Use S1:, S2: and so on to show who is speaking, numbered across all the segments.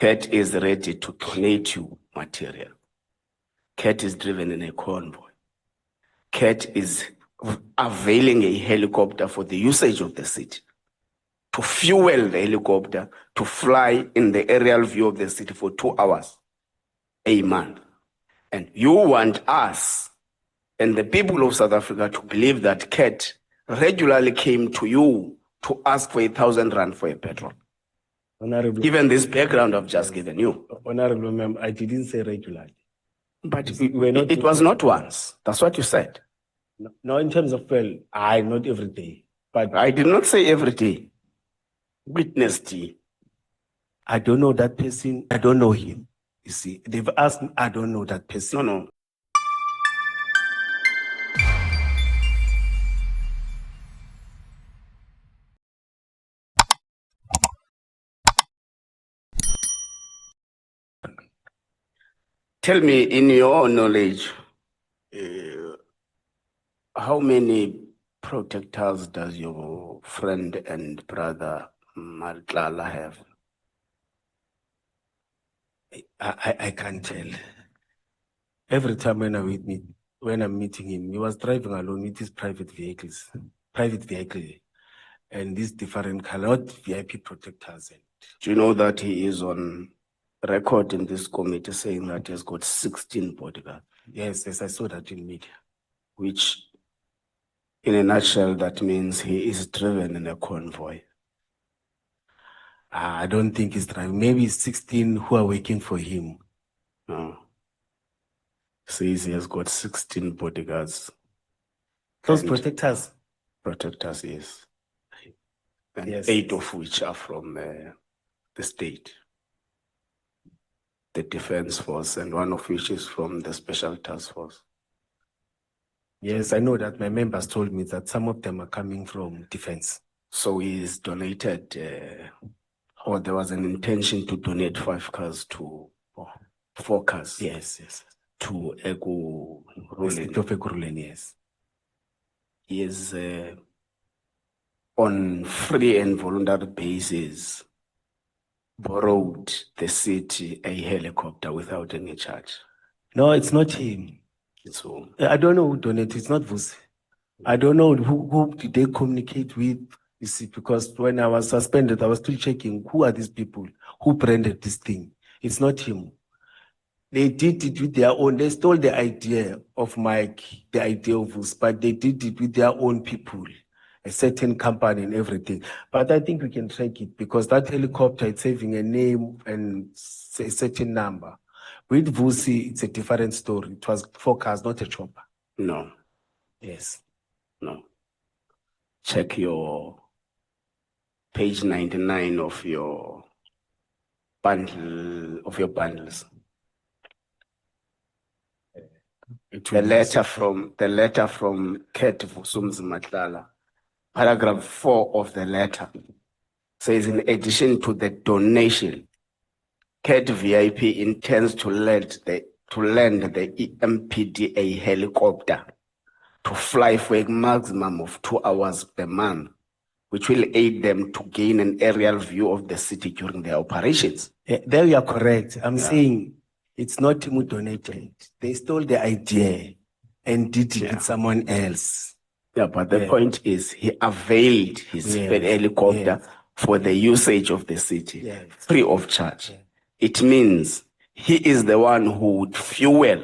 S1: CAT is ready to donate you material. CAT is driven in a convoy. CAT is availing a helicopter for the usage of the city, to fuel the helicopter, to fly in the aerial view of the city for 2 hours a month. And you want us and the people of South Africa to believe that CAT regularly came to you to ask for 1,000 rand for a petrol.
S2: Honorable,
S1: Given this background I've just given you.
S2: Honorable Member, I didn't say regularly.
S1: But
S2: We're
S1: it was not once. That's what you said.
S2: No, in terms of, well, not every day. But
S1: I did not say every day. Witnessed.
S2: I don't know that person. I don't know him. You see, they've asked me, I don't know that person.
S1: No. Tell me, in your knowledge, how many protectors does your friend and brother Matlala have?
S2: I can't tell. Every time when I'm meeting him, he was driving alone with his private vehicle, and these different colored VIP protectors.
S1: Do you know that he is on record in this committee saying that he has got 16 bodyguards?
S2: Yes, I saw that in media.
S1: Which, in a nutshell, that means he is driven in a convoy.
S2: I don't think he's driving. Maybe 16 who are working for him.
S1: No. Says he has got 16 bodyguards.
S2: Those protectors?
S1: Protectors, yes. And
S2: yes.
S1: 8 of which are from the state, the Defense Force, and 1 of which is from the Special Task Force.
S2: Yes, I know that. My members told me that some of them are coming from defense.
S1: So he's donated, or there was an intention to donate 5 cars to 4 cars.
S2: Yes.
S1: To
S2: Ekurhuleni, yes.
S1: He is on free and voluntary basis borrowed the city a helicopter without any charge.
S2: No, it's not him.
S1: It's who?
S2: I don't know who donated. It's not Vusi. I don't know who did they communicate with. You see, because when I was suspended, I was still checking who are these people who branded this thing. It's not him. They did it with their own. They stole the idea of Mike, the idea of Vusi, but they did it with their own people, a certain company and everything. But I think we can track it because that helicopter is saving a name and a certain number. With Vusi, it's a different story. It was 4 cars, not a chopper.
S1: No.
S2: Yes.
S1: No. Check your page 99 of your bundles. The letter from Ket Vusumzi Matlala, paragraph 4 of the letter says, in addition to the donation, Ket VIP intends to lend the EMPD a helicopter to fly for a maximum of 2 hours per month, which will aid them to gain an aerial view of the city during their operations.
S2: There you are correct. I'm saying it's not him who donated. They stole the idea and did it with someone else.
S1: Yeah, but the point is he availed his helicopter for the usage of the city, free of charge. It means he is the one who would fuel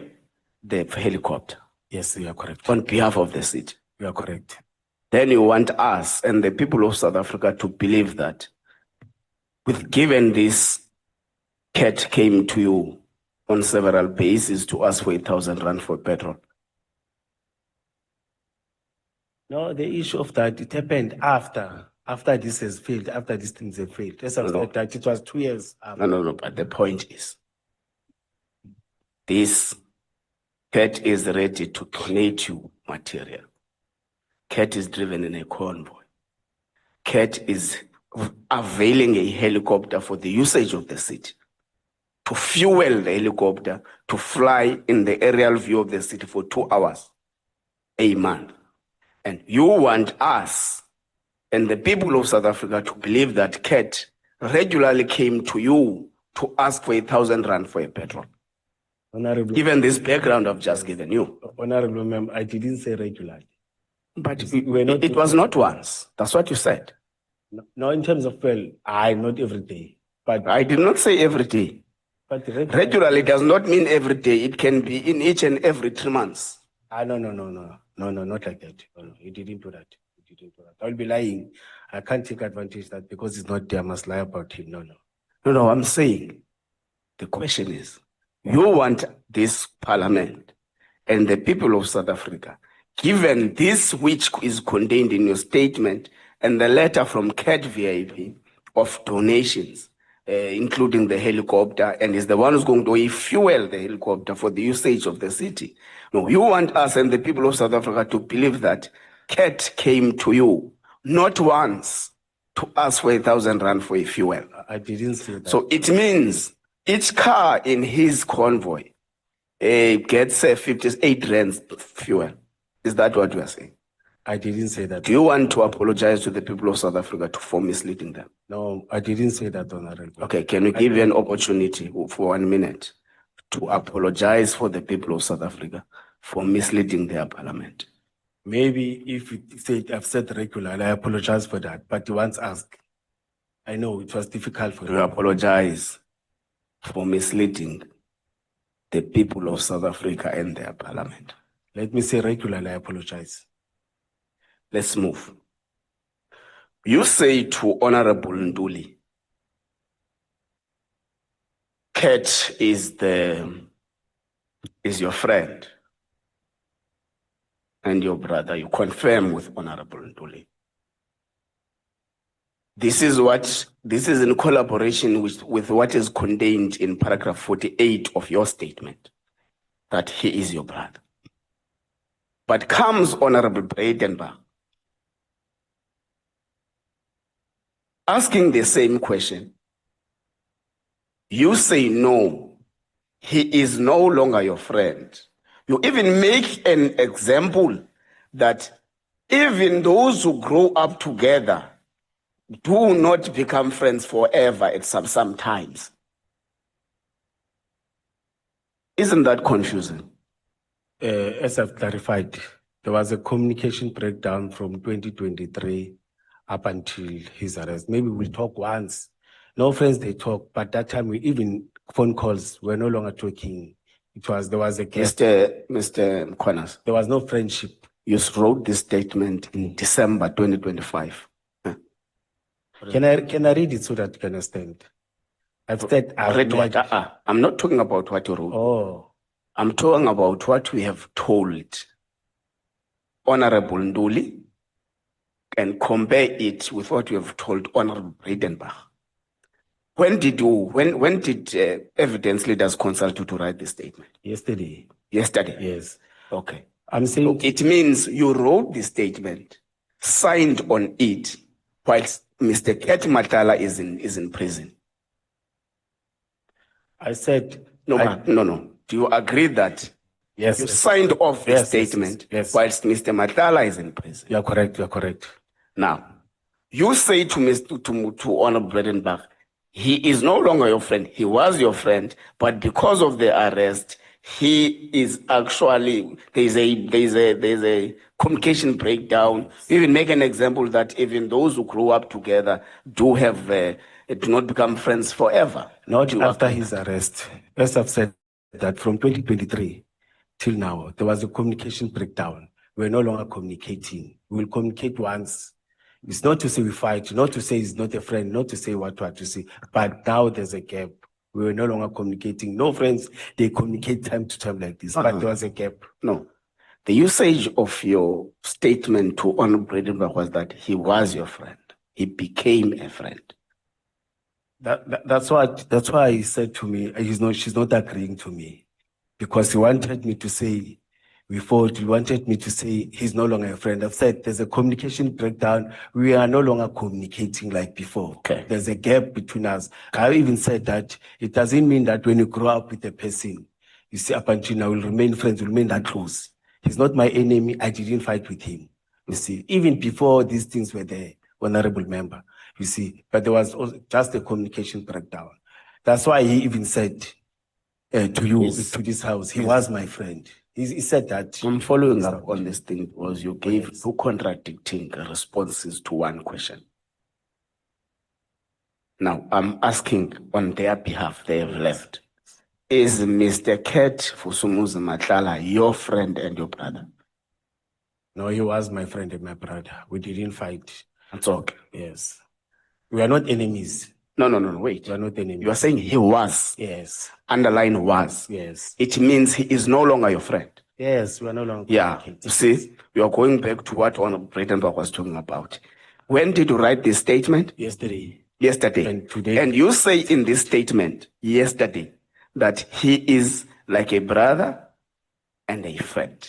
S1: the helicopter.
S2: Yes, you are correct.
S1: On behalf of the city.
S2: You are correct.
S1: Then you want us and the people of South Africa to believe that given this, CAT came to you on several bases to ask for 1,000 rand for petrol.
S2: No, the issue of that, it happened after this has failed, after these things have failed. That it was 2 years after.
S1: No, but the point is, this CAT is ready to donate you material. CAT is driven in a convoy. CAT is availing a helicopter for the usage of the city, to fuel the helicopter, to fly in the aerial view of the city for 2 hours a month. And you want us and the people of South Africa to believe that CAT regularly came to you to ask for 1,000 rand for a petrol?
S2: Honorable,
S1: Given this background I've just given you.
S2: Honorable Member, I didn't say regularly.
S1: But
S2: We're not
S1: it was not once. That's what you said.
S2: No, in terms of not every day. But
S1: I did not say every day.
S2: But
S1: Regularly does not mean every day. It can be in each and every 3 months.
S2: No, not like that. No, you didn't do that. You didn't do that. I'll be lying. I can't take advantage of that because it's not there. I must lie about him.
S1: No, I'm saying the question is, you want this parliament and the people of South Africa, given this which is contained in your statement and the letter from CAT VIP of donations, including the helicopter, and is the one who's going to fuel the helicopter for the usage of the city. No, you want us and the people of South Africa to believe that CAT came to you not once to ask for 1,000 rand for a fuel.
S2: I didn't say that.
S1: So it means each car in his convoy gets 58 rands fuel. Is that what you are saying?
S2: I didn't say that.
S1: Do you want to apologize to the people of South Africa for misleading them?
S2: No, I didn't say that, Honorable.
S1: Okay, can we give you an opportunity for 1 minute to apologize for the people of South Africa for misleading their parliament?
S2: Maybe if you say I've said regularly, I apologize for that. But once asked, I know it was difficult for you.
S1: You apologize for misleading the people of South Africa and their parliament.
S2: Let me say regularly, I apologize.
S1: Let's move. You say to Honorable Nduli, CAT is your friend and your brother. You confirm with Honorable Nduli. This is in collaboration with what is contained in paragraph 48 of your statement, that he is your brother. But comes Honorable Breitenbach asking the same question. You say no, he is no longer your friend. You even make an example that even those who grow up together do not become friends forever at some times. Isn't that confusing?
S2: As I've clarified, there was a communication breakdown from 2023 up until his arrest. Maybe we'll talk once. No friends, they talk, but that time we even phone calls, we're no longer talking. There was a gap.
S1: Mr. Mkhwanazi,
S2: there was no friendship.
S1: You wrote this statement in December 2025.
S2: Can I read it so that you can understand? I've said
S1: I'm not talking about what you wrote.
S2: Oh.
S1: I'm talking about what we have told Honorable Nduli and compare it with what we have told Honorable Breitenbach. When did evidence leaders consult you to write this statement?
S2: Yesterday.
S1: Yesterday?
S2: Yes.
S1: Okay.
S2: I'm saying
S1: so it means you wrote the statement, signed on it, whilst Mr. Matlala is in prison.
S2: I said
S1: no. Do you agree that
S2: yes,
S1: you signed off the statement whilst Mr. Matlala is in prison?
S2: You're correct.
S1: Now, you say to Honorable Breitenbach, he is no longer your friend. He was your friend, but because of the arrest, he is actually there's a communication breakdown. We even make an example that even those who grow up together do not become friends forever.
S2: Not after his arrest. As I've said, that from 2023 till now, there was a communication breakdown. We're no longer communicating. We will communicate once. It's not to say we fight, not to say he's not a friend, not to say what to say, but now there's a gap. We were no longer communicating. No friends, they communicate time to time like this, but there was a gap.
S1: No. The usage of your statement to Honorable Breitenbach was that he was your friend. He became a friend.
S2: That's why he said to me, she's not agreeing to me. Because he wanted me to say, he wanted me to say he's no longer a friend. I've said there's a communication breakdown. We are no longer communicating like before.
S1: Okay.
S2: There's a gap between us. I even said that it doesn't mean that when you grow up with a person, you see, up until now, we'll remain friends, we'll remain that close. He's not my enemy. I didn't fight with him. You see, even before these things were there, Honorable Member, you see, but there was also just a communication breakdown. That's why he even said to you,
S1: Yes.
S2: to this house, he
S1: Yes.
S2: was my friend. He said that.
S1: I'm following up on this thing because you gave two contradicting responses to one question. Now, I'm asking on their behalf, they have left. Is Mr. Ket Fusumuzi Matlala your friend and your brother?
S2: No, he was my friend and my brother. We didn't fight.
S1: That's okay.
S2: Yes. We are not enemies.
S1: No, wait.
S2: We are not enemies.
S1: You are saying he was.
S2: Yes.
S1: Underline was.
S2: Yes.
S1: It means he is no longer your friend.
S2: Yes, we are no longer.
S1: Yeah. You see, you are going back to what Breitenberg was talking about. When did you write this statement?
S2: Yesterday.
S1: And today. And you say in this statement yesterday that he is like a brother and a friend.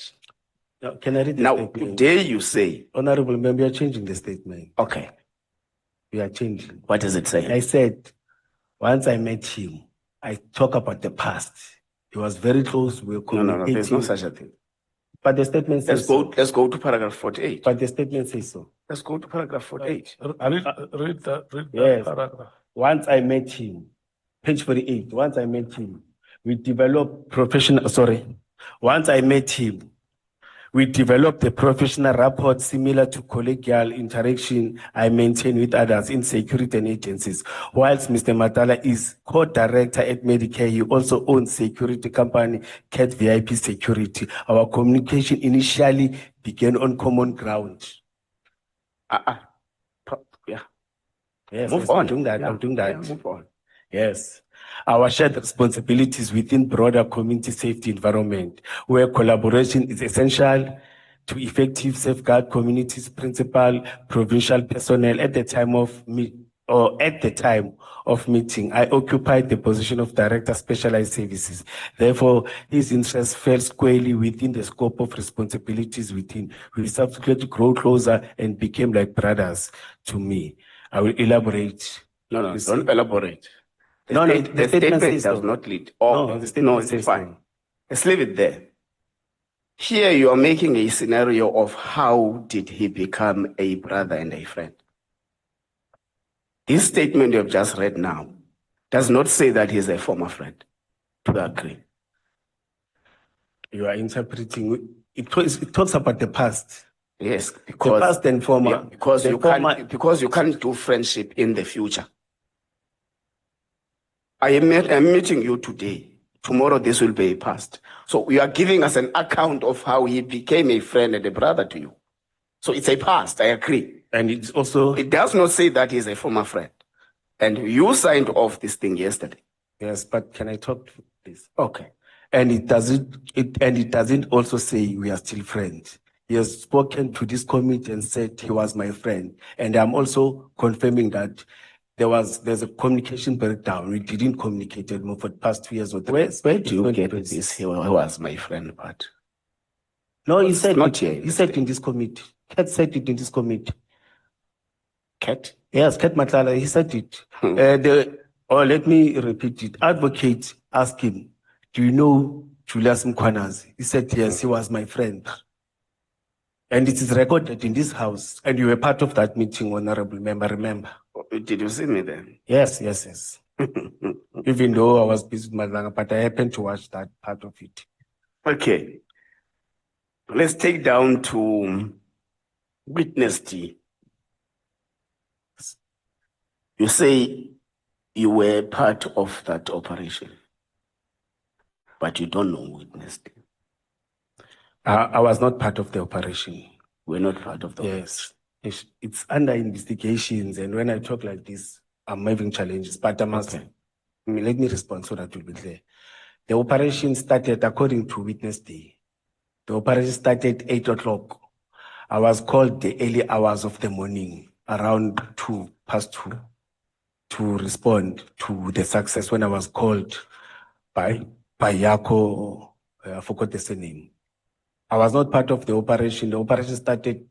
S2: Now, can I read the
S1: now,
S2: statement?
S1: Today you say.
S2: Honorable member, you are changing the statement.
S1: Okay.
S2: We are changing.
S1: What does it say?
S2: I said, once I met him, I talk about the past. He was very close. We were communicating.
S1: No, there's no such a thing.
S2: But the statement says so.
S1: Let's go to paragraph 48.
S2: But the statement says so.
S1: Let's go to paragraph 48.
S3: Read that
S2: Yes.
S3: paragraph.
S2: Once I met him, page 48, once I met him, we developed professional, once I met him, we developed a professional rapport similar to collegial interaction I maintain with others in security and agencies. Whilst Mr. Matlala is co-director at Medicare, he also owns security company, Cat VIP Security. Our communication initially began on common ground.
S1: Yeah.
S2: Yes,
S1: Move on.
S2: I'm doing that.
S1: Yeah.
S2: I'm doing that.
S1: Yeah, move on.
S2: Yes. Our shared responsibilities within broader community safety environment, where collaboration is essential to effective safeguard communities, principal provincial personnel at the time of meeting, I occupied the position of Director Specialized Services. Therefore, his interests fell squarely within the scope of responsibilities within. We subsequently grew closer and became like brothers to me. I will elaborate.
S1: No, don't elaborate.
S2: The statement
S1: does
S2: so.
S1: not lead.
S2: No, the statement
S1: it's
S2: says
S1: fine.
S2: so.
S1: Let's leave it there. Here you are making a scenario of how did he become a brother and a friend. This statement you have just read now does not say that he's a former friend. Do you agree?
S2: You are interpreting, it talks about the past.
S1: Yes, because
S2: the past and former.
S1: Yeah, because you can't do friendship in the future. I'm meeting you today. Tomorrow this will be a past. So you are giving us an account of how he became a friend and a brother to you. So it's a past, I agree.
S2: And it's also...
S1: It does not say that he's a former friend. And you signed off this thing yesterday.
S2: Yes, but can I talk to this?
S1: Okay.
S2: And it doesn't also say we are still friends. He has spoken to this committee and said he was my friend. And I'm also confirming that there's a communication breakdown. We didn't communicate anymore for the past 2 years or 3 years.
S1: Where do you get this? He was my friend, but
S2: no, he said
S1: not here.
S2: He said in this committee. Cat said it in this committee.
S1: Cat?
S2: Yes, Cat Matlala, he said it. Let me repeat it. Advocate asked him, do you know Julius Mkhwanazi? He said, yes, he was my friend. And it is recorded in this house. And you were part of that meeting, honorable member, remember?
S1: Did you see me then?
S2: Yes. Even though I was busy with Matlala, but I happened to watch that part of it.
S1: Okay. Let's take down to witness D. You say you were part of that operation, but you don't know witness D.
S2: I was not part of the operation.
S1: We're not part of the
S2: Yes. It's under investigations, and when I talk like this, I'm having challenges, but I must, let me respond so that will be clear. The operation started according to witness day. The operation started 8 o'clock. I was called the early hours of the morning, around 2:02, to respond to the success when I was called by Yako, I forgot the surname. I was not part of the operation. The operation started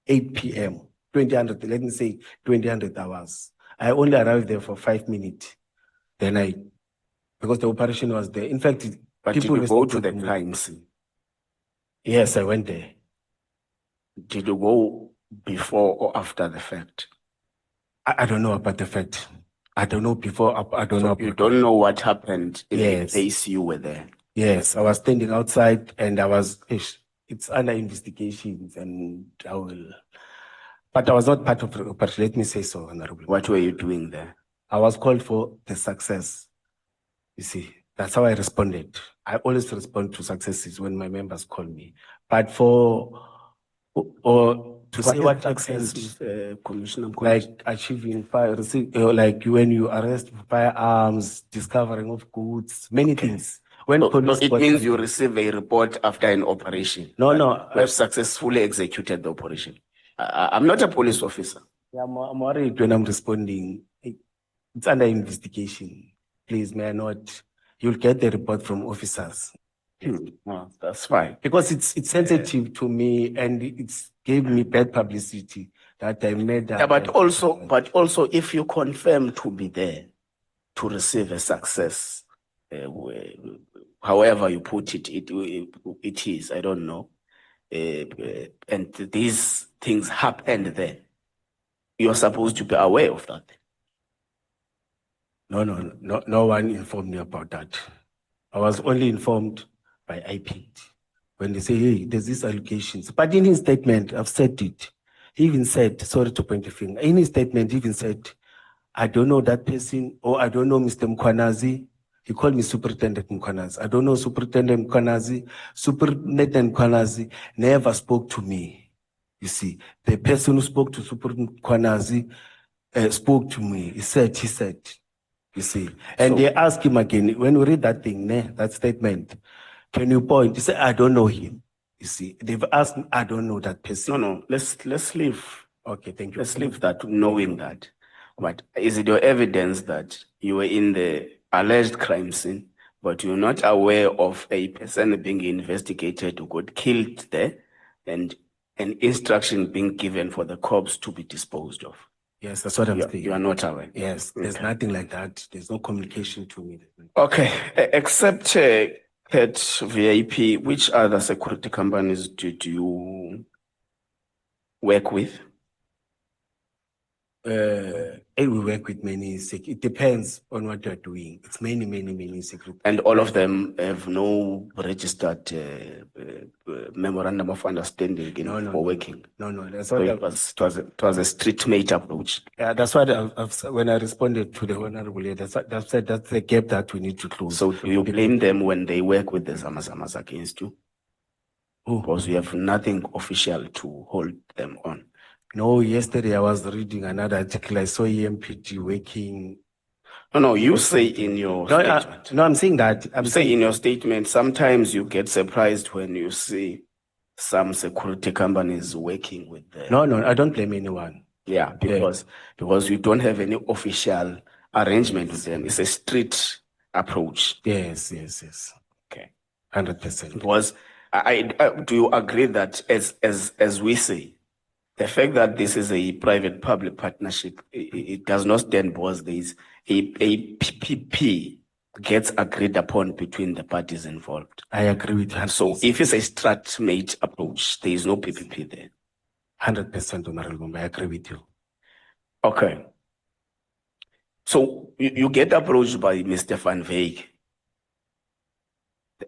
S2: 8 p.m., 2000, let me say 2000 hours. I only arrived there for 5 minutes. Then because the operation was there. In fact,
S1: but
S2: people
S1: did you go to the crime scene?
S2: Yes, I went there.
S1: Did you go before or after the fact?
S2: I don't know about the fact. I don't know before, I don't
S1: So
S2: know.
S1: you don't know what happened in the
S2: Yes.
S1: place you were there.
S2: Yes, I was standing outside and it's under investigations and but I was not part of the operation. Let me say so, Honorable.
S1: What were you doing there?
S2: I was called for the success. You see, that's how I responded. I always respond to successes when my members call me. But or to say what success is,
S1: Commissioner Mkhwanazi?
S2: like achieving fire, like when you arrest firearms, discovering of goods, many things. When
S1: No,
S2: police
S1: it
S2: got
S1: means you
S2: something-
S1: receive a report after an operation.
S2: No,
S1: that
S2: no,
S1: you have successfully executed the operation. I'm not a police officer.
S2: Yeah, I'm worried when I'm responding. It's under investigation. Please, may I not? You'll get the report from officers
S1: No, that's fine.
S2: because it's sensitive to me and it's gave me bad publicity that I made that.
S1: Yeah, but also, if you confirm to be there to receive a success, however you put it, it is. I don't know, and these things happened there. You're supposed to be aware of that.
S2: No one informed me about that. I was only informed by IPD when they say, hey, there's these allegations. But in his statement, I've said it. He even said, sorry to point the finger, in his statement, he even said, I don't know that person, or I don't know Mr. Mkhwanazi. He called me Superintendent Mkhwanazi. I don't know Superintendent Mkhwanazi. Superintendent Mkhwanazi never spoke to me. You see, the person who spoke to Superintendent Mkhwanazi spoke to me. He said, you see. And they asked him again, when we read that thing, that statement, can you point? He said, I don't know him. You see, they've asked me, I don't know that person.
S1: No, let's leave.
S2: Okay, thank you.
S1: Let's leave that, knowing that. But is it your evidence that you were in the alleged crime scene, but you're not aware of a person being investigated who got killed there and an instruction being given for the corpse to be disposed of?
S2: Yes, that's what I'm saying.
S1: You are not aware?
S2: Yes, there's nothing like that. There's no communication to me.
S1: Okay, except at VIP, which other security companies do you work with?
S2: We work with many. It depends on what you're doing. It's many security.
S1: And all of them have no registered memorandum of understanding for working.
S2: No. That's
S1: So
S2: what
S1: it was a street mate approach.
S2: Yeah, that's what when I responded to the honorable, that's the gap that we need to close.
S1: So do you blame them when they work with the Zamazamas against you? Because you have nothing official to hold them on.
S2: No, yesterday I was reading another article. I saw EMPD working.
S1: No, you say in your statement.
S2: No, I'm saying that.
S1: I'm saying in your statement, sometimes you get surprised when you see some security companies working with them.
S2: No, I don't blame anyone.
S1: Yeah, because you don't have any official arrangement with them. It's a street approach.
S2: Yes.
S1: Okay.
S2: 100%.
S1: Because do you agree that as we say, the fact that this is a private-public partnership, it does not stand because there is a PPP gets agreed upon between the parties involved.
S2: I agree with you.
S1: So if it's a strat-mate approach, there is no PPP there.
S2: 100%, Honorable. I agree with you.
S1: Okay. So you get approached by Mr. Van Veek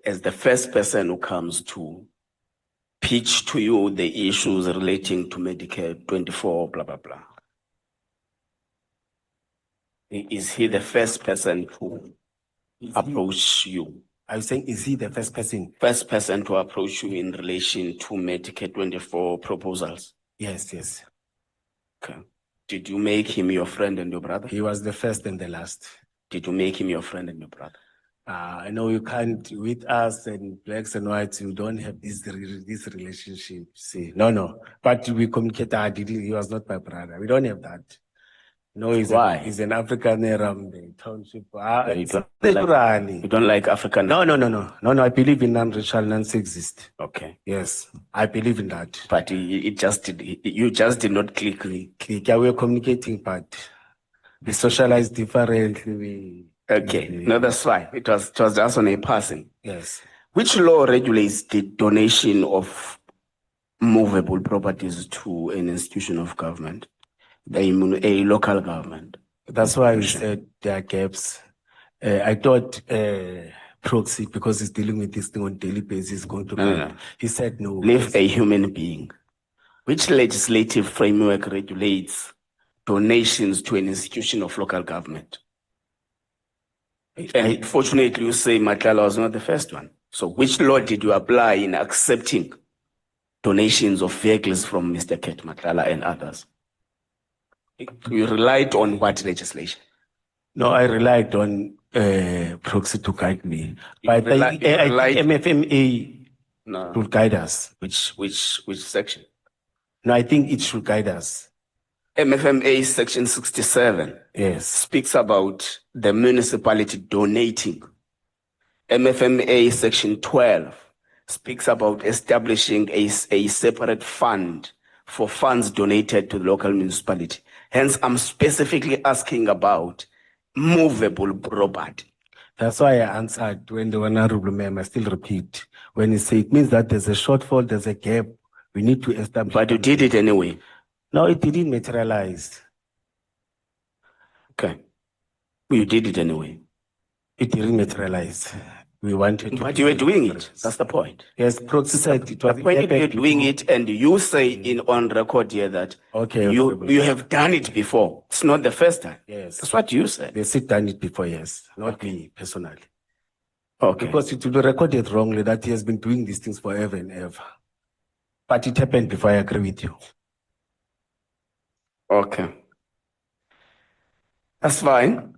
S1: as the first person who comes to pitch to you the issues relating to Medicare 24, blah, blah, blah. Is he the first person to approach you?
S2: Are you saying, is he the first person?
S1: First person to approach you in relation to Medicare 24 proposals?
S2: Yes.
S1: Okay. Did you make him your friend and your brother?
S2: He was the first and the last.
S1: Did you make him your friend and your brother?
S2: I know you can't, with us and blacks and whites, you don't have this relationship. See, no. But we communicate. He was not my brother. We don't have that. No, he's an African from the township.
S1: You don't like African?
S2: No. I believe in non-racial, non-sexist.
S1: Okay.
S2: Yes, I believe in that.
S1: But you just did not click.
S2: Yeah, we're communicating, but we socialize differently.
S1: Okay, no, that's fine. It was just on a passing.
S2: Yes.
S1: Which law regulates the donation of movable properties to an institution of government, a local government?
S2: That's why we said there are gaps. I thought proxy, because he's dealing with this thing on daily basis, is going to
S1: No.
S2: He said no.
S1: Leave a human being. Which legislative framework regulates donations to an institution of local government? And fortunately, you say Matlala was not the first one. So which law did you apply in accepting donations of vehicles from Mr. Ket Matlala and others? You relied on what legislation?
S2: No, I relied on proxy to guide me. But I think MFMA should guide us.
S1: Which section?
S2: No, I think it should guide us.
S1: MFMA section 67
S2: Yes.
S1: speaks about the municipality donating. MFMA section 12 speaks about establishing a separate fund for funds donated to the local municipality. Hence, I'm specifically asking about movable property.
S2: That's why I answered when the honorable member, I still repeat, when he said it means that there's a shortfall, there's a gap, we need to establish.
S1: But you did it anyway.
S2: No, it didn't materialize.
S1: Okay. You did it anyway.
S2: It didn't materialize. We wanted to.
S1: But you were doing it. That's the point.
S2: Yes, proxy said it was.
S1: The point you're doing it, and you say in on record here that you have done it before. It's not the first time.
S2: Yes.
S1: That's what you said.
S2: They said done it before, yes. Not me personally.
S1: Okay.
S2: Because it will be recorded wrongly that he has been doing these things forever and ever. But it happened before, I agree with you.
S1: Okay. That's fine.